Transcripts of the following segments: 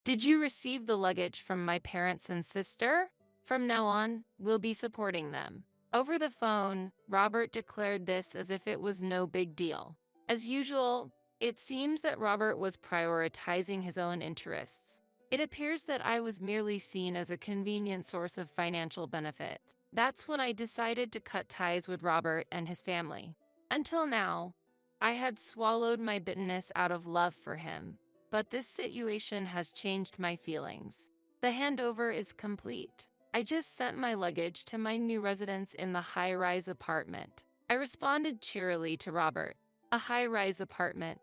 Did you receive the luggage from my parents and sister? From now on, we'll be supporting them. Over the phone, Robert declared this as if it was no big deal. As usual, it seems that Robert was prioritizing his own interests. It appears that I was merely seen as a convenient source of financial benefit. That's when I decided to cut ties with Robert and his family. Until now, I had swallowed my bitterness out of love for him, but this situation has changed my feelings. The handover is complete. I just sent my luggage to my new residence in the high-rise apartment. I responded cheerily to Robert. A high-rise apartment,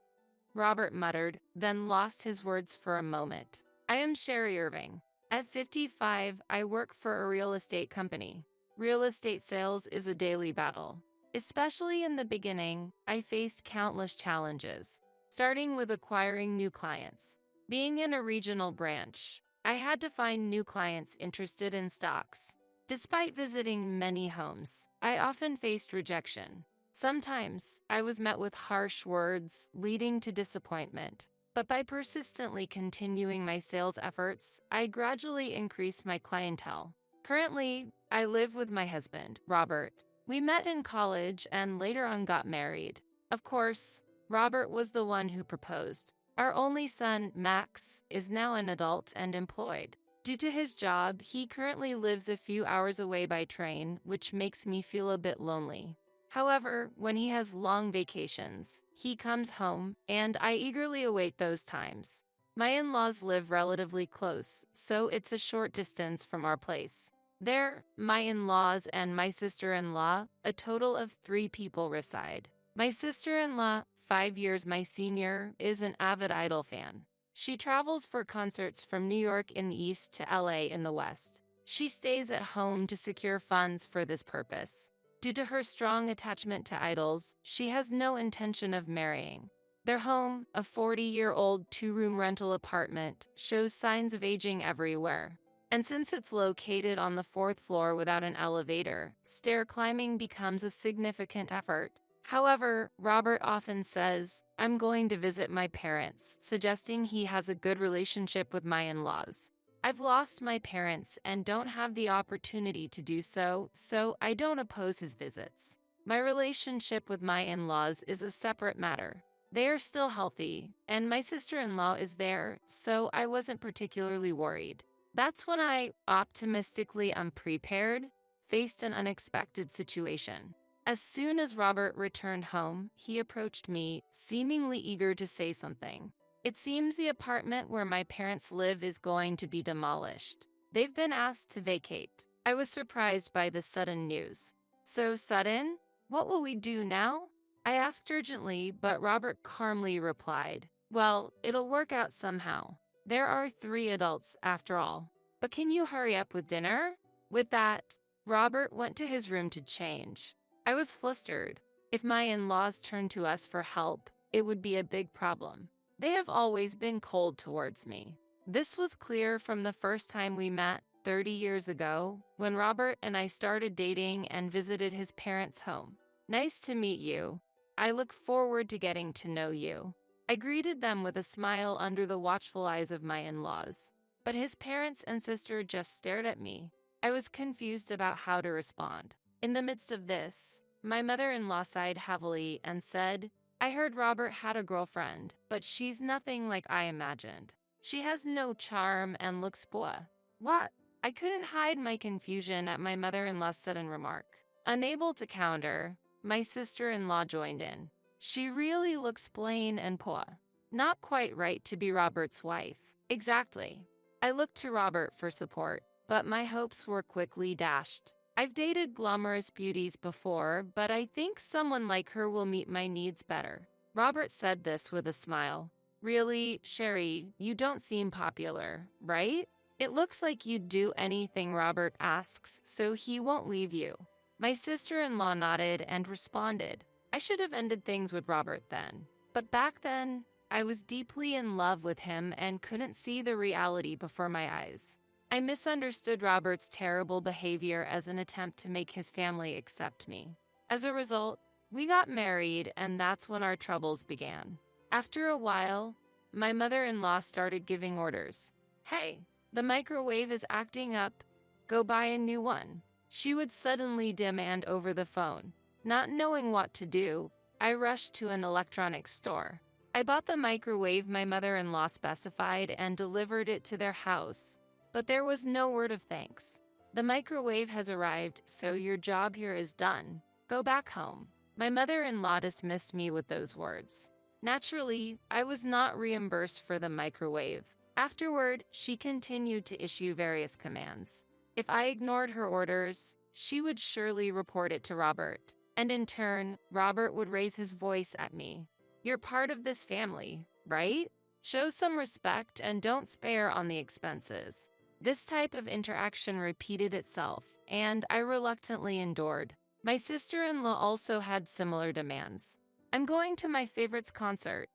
Robert muttered, then lost his words for a moment. I am Sherry Irving. At 55, I work for a real estate company. Real estate sales is a daily battle. Especially in the beginning, I faced countless challenges, starting with acquiring new clients. Being in a regional branch, I had to find new clients interested in stocks. Despite visiting many homes, I often faced rejection. Sometimes, I was met with harsh words, leading to disappointment. But by persistently continuing my sales efforts, I gradually increased my clientele. Currently, I live with my husband, Robert. We met in college and later on got married. Of course, Robert was the one who proposed. Our only son, Max, is now an adult and employed. Due to his job, he currently lives a few hours away by train, which makes me feel a bit lonely. However, when he has long vacations, he comes home, and I eagerly await those times. My in-laws live relatively close, so it's a short distance from our place. There, my in-laws and my sister-in-law, a total of 3 people reside. My sister-in-law, 5 years my senior, is an avid Idol fan. She travels for concerts from New York in the east to LA in the west. She stays at home to secure funds for this purpose. Due to her strong attachment to idols, she has no intention of marrying. Their home, a 40-year-old 2-room rental apartment, shows signs of aging everywhere. And since it's located on the 4th floor without an elevator, stair climbing becomes a significant effort. However, Robert often says, "I'm going to visit my parents," suggesting he has a good relationship with my in-laws. I've lost my parents and don't have the opportunity to do so, so I don't oppose his visits. My relationship with my in-laws is a separate matter. They are still healthy, and my sister-in-law is there, so I wasn't particularly worried. That's when I, optimistically unprepared, faced an unexpected situation. As soon as Robert returned home, he approached me, seemingly eager to say something. It seems the apartment where my parents live is going to be demolished. They've been asked to vacate. I was surprised by the sudden news. So sudden? What will we do now? I asked urgently, but Robert calmly replied, "Well, it'll work out somehow. There are 3 adults after all. But can you hurry up with dinner?" With that, Robert went to his room to change. I was flustered. If my in-laws turned to us for help, it would be a big problem. They have always been cold towards me. This was clear from the first time we met 30 years ago, when Robert and I started dating and visited his parents' home. "Nice to meet you. I look forward to getting to know you." I greeted them with a smile under the watchful eyes of my in-laws. But his parents and sister just stared at me. I was confused about how to respond. In the midst of this, my mother-in-law sighed heavily and said, "I heard Robert had a girlfriend, but she's nothing like I imagined. She has no charm and looks poor." What? I couldn't hide my confusion at my mother-in-law's sudden remark. Unable to counter, my sister-in-law joined in. "She really looks plain and poor. Not quite right to be Robert's wife." Exactly. I looked to Robert for support, but my hopes were quickly dashed. I've dated glamorous beauties before, but I think someone like her will meet my needs better. Robert said this with a smile. "Really, Sherry, you don't seem popular, right? It looks like you'd do anything Robert asks, so he won't leave you." My sister-in-law nodded and responded, "I should have ended things with Robert then. But back then, I was deeply in love with him and couldn't see the reality before my eyes. I misunderstood Robert's terrible behavior as an attempt to make his family accept me. As a result, we got married, and that's when our troubles began. After a while, my mother-in-law started giving orders. "Hey, the microwave is acting up. Go buy a new one," she would suddenly demand over the phone. Not knowing what to do, I rushed to an electronics store. I bought the microwave my mother-in-law specified and delivered it to their house. But there was no word of thanks. "The microwave has arrived, so your job here is done. Go back home." My mother-in-law dismissed me with those words. Naturally, I was not reimbursed for the microwave. Afterward, she continued to issue various commands. If I ignored her orders, she would surely report it to Robert. And in turn, Robert would raise his voice at me. "You're part of this family, right? Show some respect and don't spare on the expenses." This type of interaction repeated itself, and I reluctantly endured. My sister-in-law also had similar demands. "I'm going to my favorite's concert.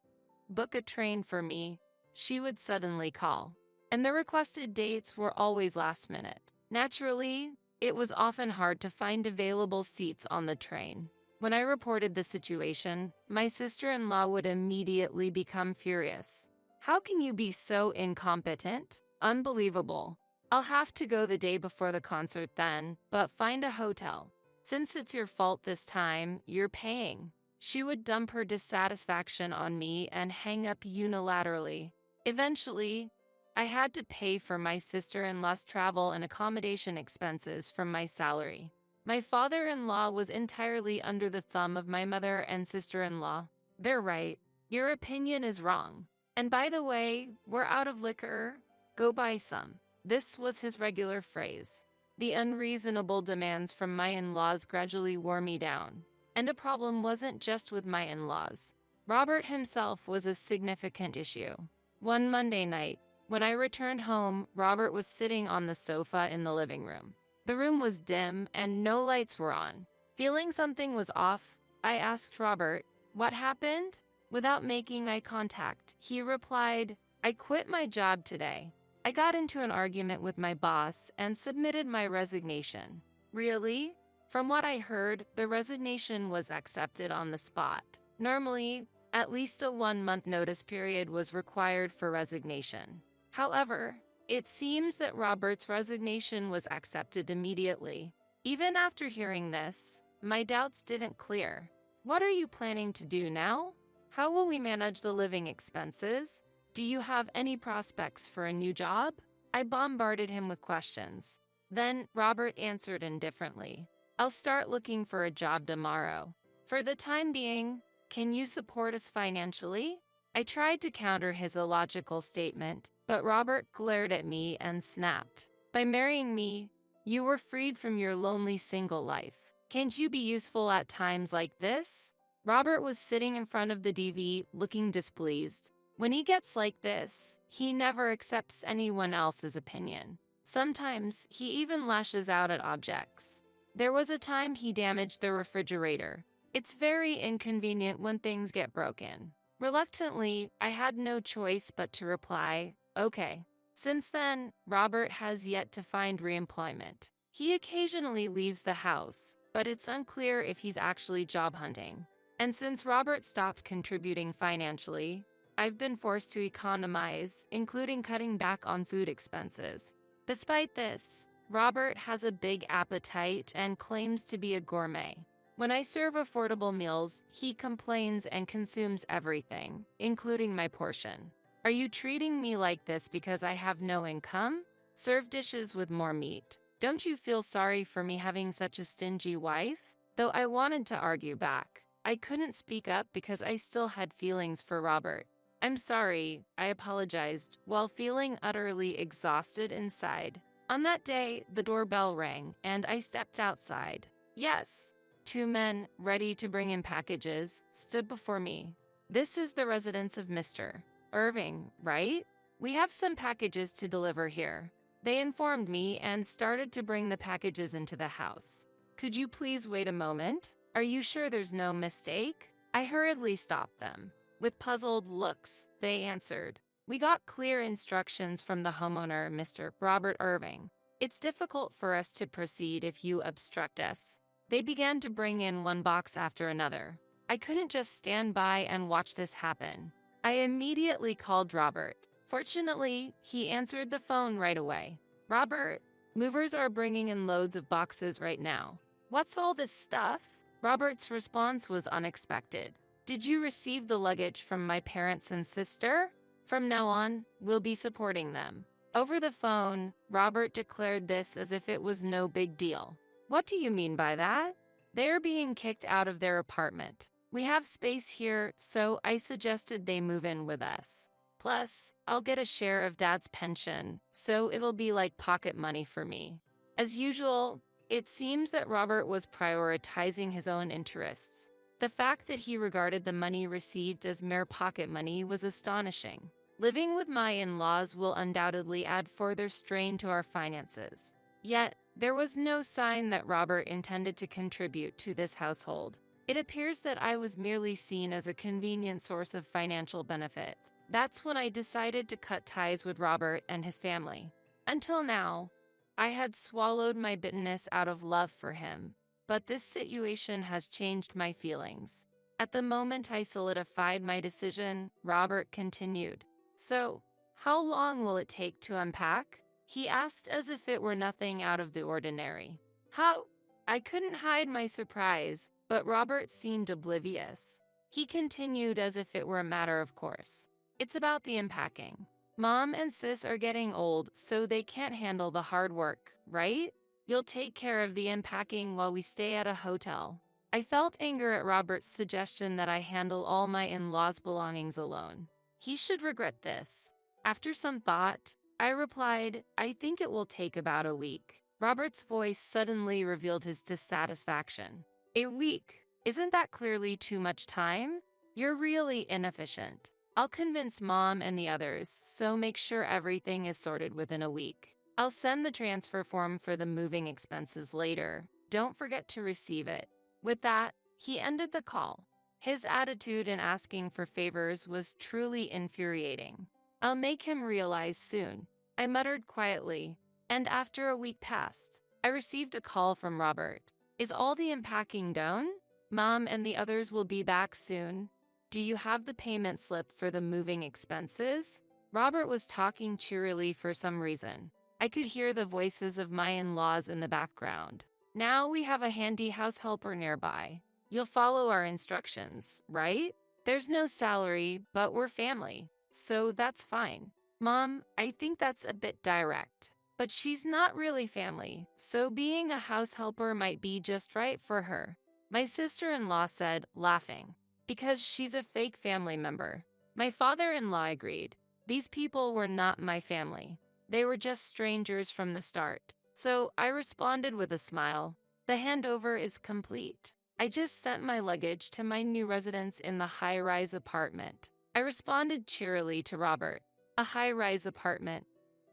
Book a train for me," she would suddenly call. And the requested dates were always last minute. Naturally, it was often hard to find available seats on the train. When I reported the situation, my sister-in-law would immediately become furious. "How can you be so incompetent? Unbelievable. I'll have to go the day before the concert then, but find a hotel. Since it's your fault this time, you're paying." She would dump her dissatisfaction on me and hang up unilaterally. Eventually, I had to pay for my sister-in-law's travel and accommodation expenses from my salary. My father-in-law was entirely under the thumb of my mother and sister-in-law. "They're right. Your opinion is wrong. And by the way, we're out of liquor. Go buy some." This was his regular phrase. The unreasonable demands from my in-laws gradually wore me down. And the problem wasn't just with my in-laws. Robert himself was a significant issue. One Monday night, when I returned home, Robert was sitting on the sofa in the living room. The room was dim and no lights were on. Feeling something was off, I asked Robert, "What happened?" Without making eye contact, he replied, "I quit my job today. I got into an argument with my boss and submitted my resignation." "Really?" From what I heard, the resignation was accepted on the spot. Normally, at least a 1-month notice period was required for resignation. However, it seems that Robert's resignation was accepted immediately. Even after hearing this, my doubts didn't clear. "What are you planning to do now? How will we manage the living expenses? Do you have any prospects for a new job?" I bombarded him with questions. Then Robert answered indifferently, "I'll start looking for a job tomorrow. For the time being, can you support us financially?" I tried to counter his illogical statement, but Robert glared at me and snapped, "By marrying me, you were freed from your lonely single life. Can't you be useful at times like this?" Robert was sitting in front of the TV, looking displeased. When he gets like this, he never accepts anyone else's opinion. Sometimes he even lashes out at objects. There was a time he damaged the refrigerator. It's very inconvenient when things get broken. Reluctantly, I had no choice but to reply, "Okay." Since then, Robert has yet to find reemployment. He occasionally leaves the house, but it's unclear if he's actually job hunting. And since Robert stopped contributing financially, I've been forced to economize, including cutting back on food expenses. Despite this, Robert has a big appetite and claims to be a gourmet. When I serve affordable meals, he complains and consumes everything, including my portion. "Are you treating me like this because I have no income? Serve dishes with more meat. Don't you feel sorry for me having such a stingy wife?" Though I wanted to argue back, I couldn't speak up because I still had feelings for Robert. "I'm sorry," I apologized, while feeling utterly exhausted inside. On that day, the doorbell rang, and I stepped outside. Yes, 2 men, ready to bring in packages, stood before me. "This is the residence of Mr. Irving, right? We have some packages to deliver here." They informed me and started to bring the packages into the house. "Could you please wait a moment? Are you sure there's no mistake?" I hurriedly stopped them. With puzzled looks, they answered, "We got clear instructions from the homeowner, Mr. Robert Irving. It's difficult for us to proceed if you obstruct us." They began to bring in one box after another. I couldn't just stand by and watch this happen. I immediately called Robert. Fortunately, he answered the phone right away. Robert, movers are bringing in loads of boxes right now. What's all this stuff? Robert's response was unexpected. Did you receive the luggage from my parents and sister? From now on, we'll be supporting them. Over the phone, Robert declared this as if it was no big deal. What do you mean by that? They're being kicked out of their apartment. We have space here, so I suggested they move in with us. Plus, I'll get a share of Dad's pension, so it'll be like pocket money for me. As usual, it seems that Robert was prioritizing his own interests. The fact that he regarded the money received as mere pocket money was astonishing. Living with my in-laws will undoubtedly add further strain to our finances. Yet, there was no sign that Robert intended to contribute to this household. It appears that I was merely seen as a convenient source of financial benefit. That's when I decided to cut ties with Robert and his family. Until now, I had swallowed my bitterness out of love for him, but this situation has changed my feelings. At the moment I solidified my decision, Robert continued. So, how long will it take to unpack? He asked as if it were nothing out of the ordinary. How? I couldn't hide my surprise, but Robert seemed oblivious. He continued as if it were a matter of course. It's about the unpacking. Mom and Sis are getting old, so they can't handle the hard work, right? You'll take care of the unpacking while we stay at a hotel. I felt anger at Robert's suggestion that I handle all my in-laws' belongings alone. He should regret this. After some thought, I replied, I think it will take about a week. Robert's voice suddenly revealed his dissatisfaction. A week? Isn't that clearly too much time? You're really inefficient. I'll convince Mom and the others, so make sure everything is sorted within a week. I'll send the transfer form for the moving expenses later. Don't forget to receive it. With that, he ended the call. His attitude in asking for favors was truly infuriating. I'll make him realize soon, I muttered quietly, and after a week passed, I received a call from Robert. Is all the unpacking done? Mom and the others will be back soon. Do you have the payment slip for the moving expenses? Robert was talking cheerily for some reason. I could hear the voices of my in-laws in the background. Now we have a handy house helper nearby. You'll follow our instructions, right? There's no salary, but we're family, so that's fine. Mom, I think that's a bit direct. But she's not really family, so being a house helper might be just right for her. My sister-in-law said, laughing. Because she's a fake family member. My father-in-law agreed. These people were not my family. They were just strangers from the start. So I responded with a smile. The handover is complete. I just sent my luggage to my new residence in the high-rise apartment. I responded cheerily to Robert. A high-rise apartment.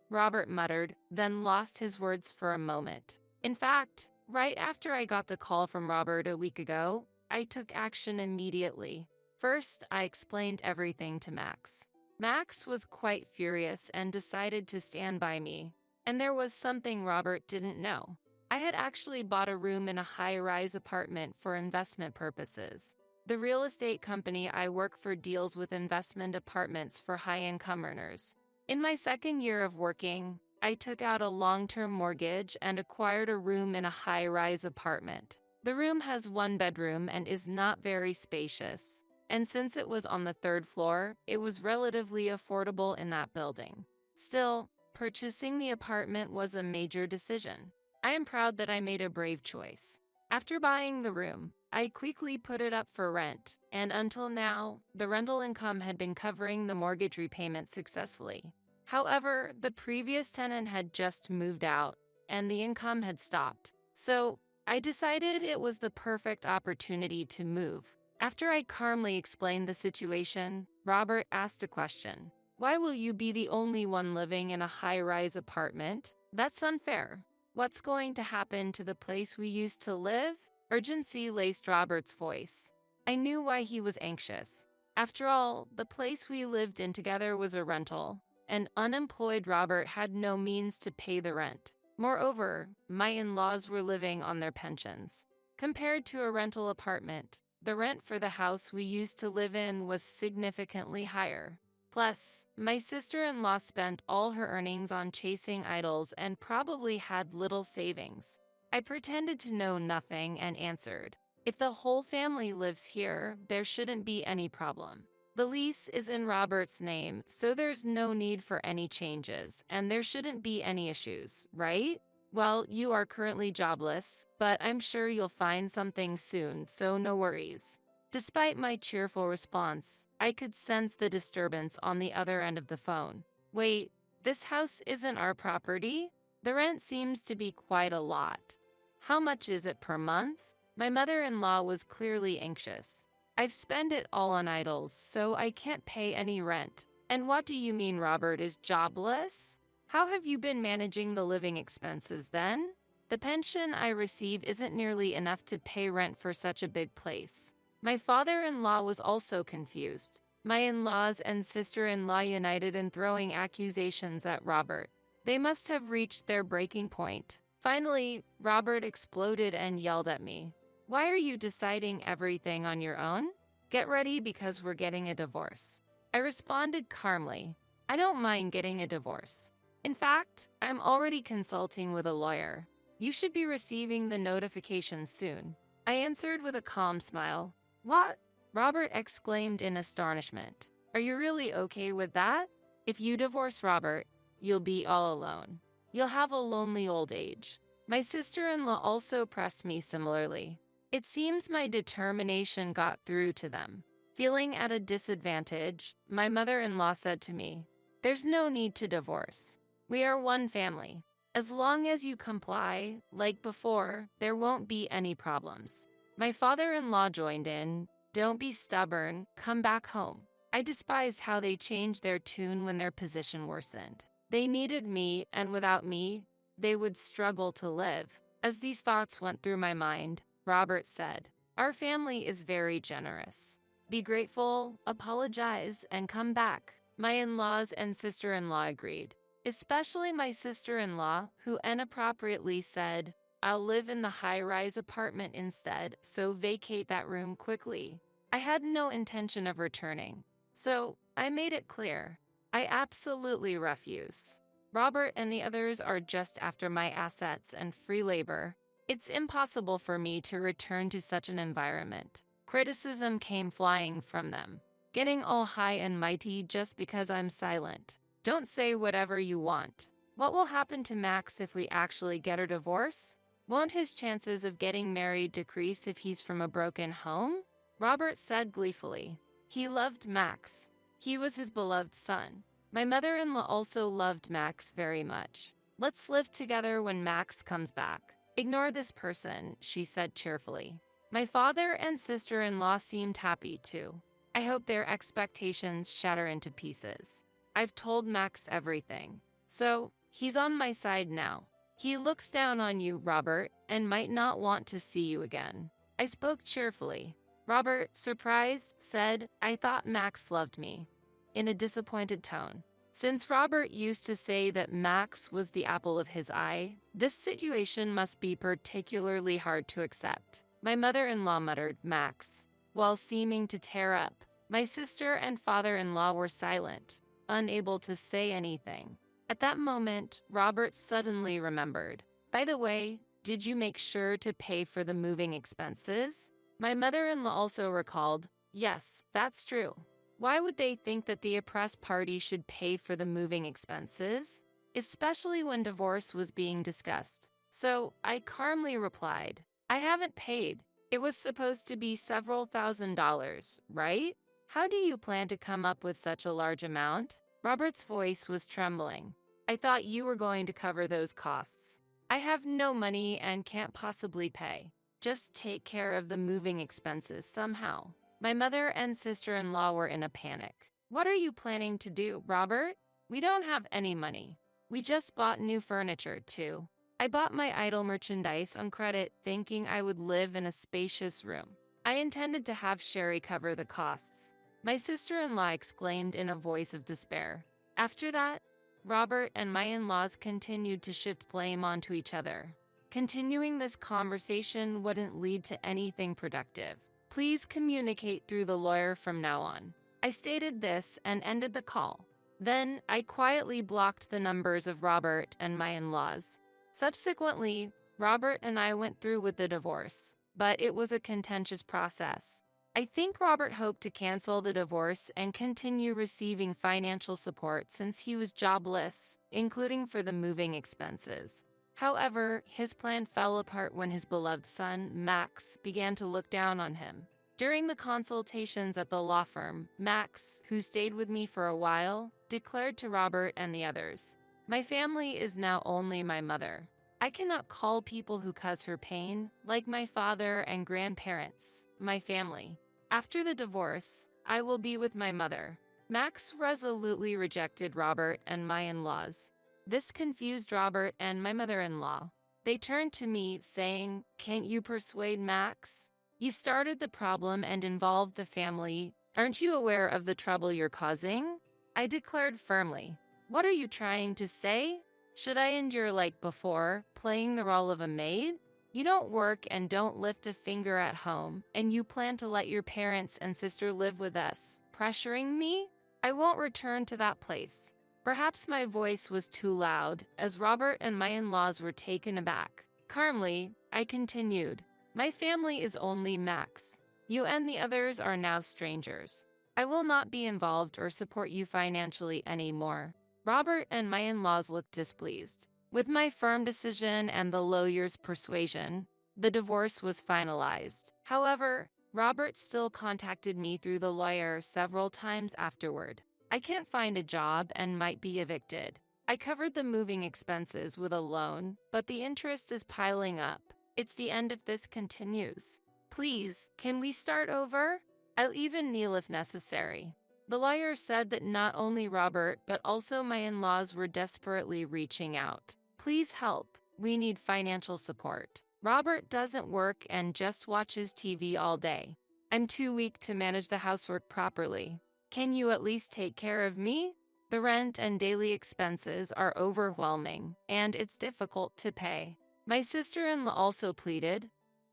Robert muttered, then lost his words for a moment. In fact, right after I got the call from Robert a week ago, I took action immediately. First, I explained everything to Max. Max was quite furious and decided to stand by me. And there was something Robert didn't know. I had actually bought a room in a high-rise apartment for investment purposes. The real estate company I work for deals with investment apartments for high-income earners. In my second year of working, I took out a long-term mortgage and acquired a room in a high-rise apartment. The room has one bedroom and is not very spacious, and since it was on the third floor, it was relatively affordable in that building. Still, purchasing the apartment was a major decision. I am proud that I made a brave choice. After buying the room, I quickly put it up for rent, and until now, the rental income had been covering the mortgage repayment successfully. However, the previous tenant had just moved out, and the income had stopped. So, I decided it was the perfect opportunity to move. After I calmly explained the situation, Robert asked a question. Why will you be the only one living in a high-rise apartment? That's unfair. What's going to happen to the place we used to live? Urgency laced Robert's voice. I knew why he was anxious. After all, the place we lived in together was a rental, and unemployed Robert had no means to pay the rent. Moreover, my in-laws were living on their pensions. Compared to a rental apartment, the rent for the house we used to live in was significantly higher. Plus, my sister-in-law spent all her earnings on chasing idols and probably had little savings. I pretended to know nothing and answered, "If the whole family lives here, there shouldn't be any problem. The lease is in Robert's name, so there's no need for any changes, and there shouldn't be any issues, right? Well, you are currently jobless, but I'm sure you'll find something soon, so no worries." Despite my cheerful response, I could sense the disturbance on the other end of the phone. "Wait, this house isn't our property? The rent seems to be quite a lot. How much is it per month?" My mother-in-law was clearly anxious. "I've spent it all on idols, so I can't pay any rent." "And what do you mean Robert is jobless? How have you been managing the living expenses then? The pension I receive isn't nearly enough to pay rent for such a big place." My father-in-law was also confused. My in-laws and sister-in-law united in throwing accusations at Robert. They must have reached their breaking point. Finally, Robert exploded and yelled at me. "Why are you deciding everything on your own? Get ready because we're getting a divorce." I responded calmly, "I don't mind getting a divorce. In fact, I'm already consulting with a lawyer. You should be receiving the notification soon." I answered with a calm smile. "What?" Robert exclaimed in astonishment. "Are you really okay with that? If you divorce Robert, you'll be all alone. You'll have a lonely old age." My sister-in-law also pressed me similarly. It seems my determination got through to them. Feeling at a disadvantage, my mother-in-law said to me, "There's no need to divorce. We are one family. As long as you comply, like before, there won't be any problems." My father-in-law joined in. "Don't be stubborn, come back home." I despised how they changed their tune when their position worsened. They needed me, and without me, they would struggle to live. As these thoughts went through my mind, Robert said, "Our family is very generous. Be grateful, apologize, and come back." My in-laws and sister-in-law agreed, especially my sister-in-law, who inappropriately said, "I'll live in the high-rise apartment instead, so vacate that room quickly." I had no intention of returning, so I made it clear. I absolutely refuse. Robert and the others are just after my assets and free labor. It's impossible for me to return to such an environment. Criticism came flying from them, getting all high and mighty just because I'm silent. "Don't say whatever you want. What will happen to Max if we actually get a divorce? Won't his chances of getting married decrease if he's from a broken home?" Robert said gleefully. He loved Max. He was his beloved son. My mother-in-law also loved Max very much. "Let's live together when Max comes back. Ignore this person," she said cheerfully. My father and sister-in-law seemed happy too. I hope their expectations shatter into pieces. I've told Max everything, so he's on my side now. He looks down on you, Robert, and might not want to see you again. I spoke cheerfully. Robert, surprised, said, "I thought Max loved me," in a disappointed tone. Since Robert used to say that Max was the apple of his eye, this situation must be particularly hard to accept. My mother-in-law muttered, "Max," while seeming to tear up. My sister and father-in-law were silent, unable to say anything. At that moment, Robert suddenly remembered. "By the way, did you make sure to pay for the moving expenses?" My mother-in-law also recalled, "Yes, that's true. Why would they think that the oppressed party should pay for the moving expenses? Especially when divorce was being discussed." So I calmly replied, "I haven't paid. It was supposed to be several $1,000s, right? How do you plan to come up with such a large amount?" Robert's voice was trembling. "I thought you were going to cover those costs. I have no money and can't possibly pay. Just take care of the moving expenses somehow." My mother and sister-in-law were in a panic. "What are you planning to do, Robert? We don't have any money. We just bought new furniture, too. I bought my idol merchandise on credit thinking I would live in a spacious room. I intended to have Sherry cover the costs." My sister-in-law exclaimed in a voice of despair. After that, Robert and my in-laws continued to shift blame onto each other. Continuing this conversation wouldn't lead to anything productive. "Please communicate through the lawyer from now on. I stated this and ended the call. Then, I quietly blocked the numbers of Robert and my in-laws. Subsequently, Robert and I went through with the divorce, but it was a contentious process. I think Robert hoped to cancel the divorce and continue receiving financial support since he was jobless, including for the moving expenses. However, his plan fell apart when his beloved son, Max, began to look down on him. During the consultations at the law firm, Max, who stayed with me for a while, declared to Robert and the others, "My family is now only my mother. I cannot call people who cause her pain, like my father and grandparents, my family. After the divorce, I will be with my mother." Max resolutely rejected Robert and my in-laws. This confused Robert and my mother-in-law. They turned to me, saying, "Can't you persuade Max? You started the problem and involved the family. Aren't you aware of the trouble you're causing?" I declared firmly, "What are you trying to say? Should I endure like before, playing the role of a maid? You don't work and don't lift a finger at home, and you plan to let your parents and sister live with us, pressuring me? I won't return to that place." Perhaps my voice was too loud, as Robert and my in-laws were taken aback. Calmly, I continued, "My family is only Max. You and the others are now strangers. I will not be involved or support you financially anymore." Robert and my in-laws looked displeased. With my firm decision and the lawyer's persuasion, the divorce was finalized. However, Robert still contacted me through the lawyer several times afterward. "I can't find a job and might be evicted. I covered the moving expenses with a loan, but the interest is piling up. It's the end if this continues. Please, can we start over? I'll even kneel if necessary." The lawyer said that not only Robert but also my in-laws were desperately reaching out. "Please help. We need financial support. Robert doesn't work and just watches TV all day. I'm too weak to manage the housework properly. Can you at least take care of me? The rent and daily expenses are overwhelming, and it's difficult to pay." My sister-in-law also pleaded,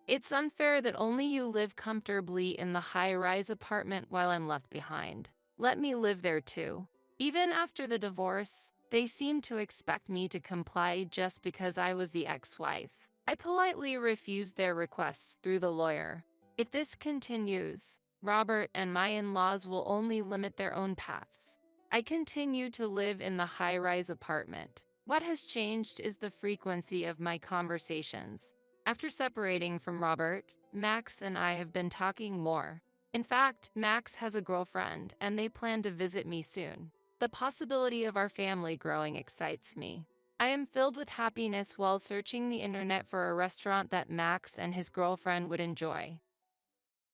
"It's unfair that only you live comfortably in the high-rise apartment while I'm left behind. Let me live there too." Even after the divorce, they seemed to expect me to comply just because I was the ex-wife. I politely refused their requests through the lawyer. If this continues, Robert and my in-laws will only limit their own paths. I continue to live in the high-rise apartment. What has changed is the frequency of my conversations. After separating from Robert, Max and I have been talking more. In fact, Max has a girlfriend, and they plan to visit me soon. The possibility of our family growing excites me. I am filled with happiness while searching the internet for a restaurant that Max and his girlfriend would enjoy.